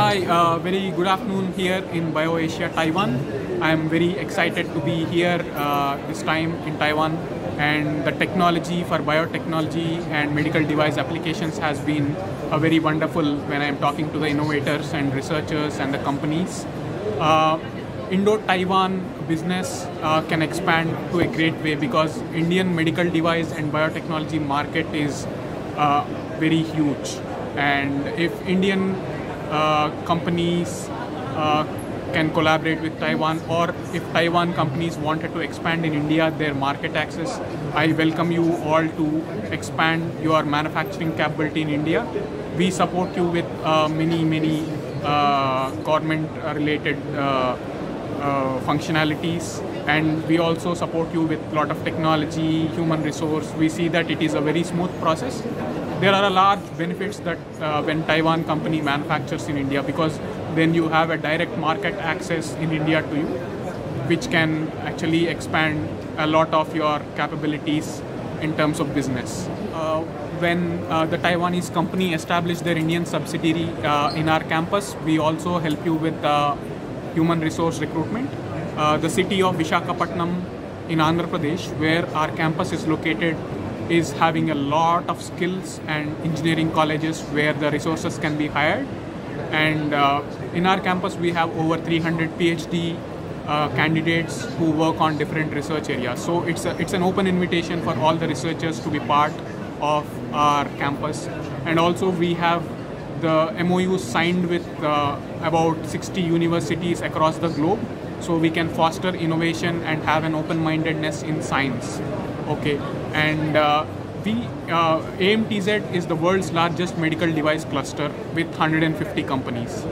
Hi, very good afternoon here in Bio-Asia, Taiwan. I'm very excited to be here this time in Taiwan, and the technology for biotechnology and medical device applications has been very wonderful when I'm talking to the innovators and researchers and the companies. Indo-Taiwan business can expand to a great way because Indian medical device and biotechnology market is very huge, and if Indian companies can collaborate with Taiwan, or if Taiwan companies wanted to expand in India their market access, I welcome you all to expand your manufacturing capability in India. We support you with many government related functionalities, and we also support you with a lot of technology, human resource. We see that it is a very smooth process. There are a large benefits that when Taiwan company manufactures in India, because then you have a direct market access in India to you, which can actually expand a lot of your capabilities in terms of business. When the Taiwanese company established their Indian subsidiary in our campus, we also help you with human resource recruitment. The city of Visakhapatnam in Andhra Pradesh, where our campus is located, is having a lot of skills and engineering colleges where the resources can be hired. And in our campus, we have over 300 PhD candidates who work on different research areas. So it's an open invitation for all the researchers to be part of our campus. And also we have the MOUs signed with about 60 universities across the globe, so we can foster innovation and have an open-mindedness in science. Okay, and AMTZ is the world's largest medical device cluster with 150 companies,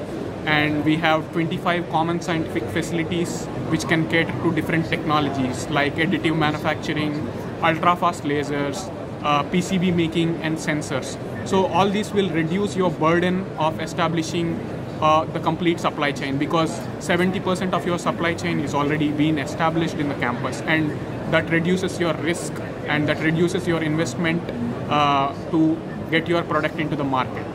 and we have 25 common scientific facilities which can cater to different technologies like additive manufacturing, ultra-fast lasers, PCB making and sensors. So all this will reduce your burden of establishing the complete supply chain, because 70% of your supply chain is already been established in the campus, and that reduces your risk and that reduces your investment to get your product into the market.